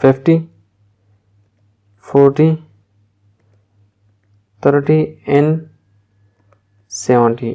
50 40 30 and 70،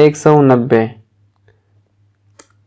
190،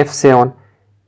F7،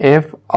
F،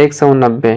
190۔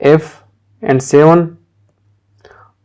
F7،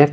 F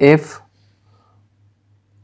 F،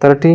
30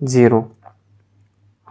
0۔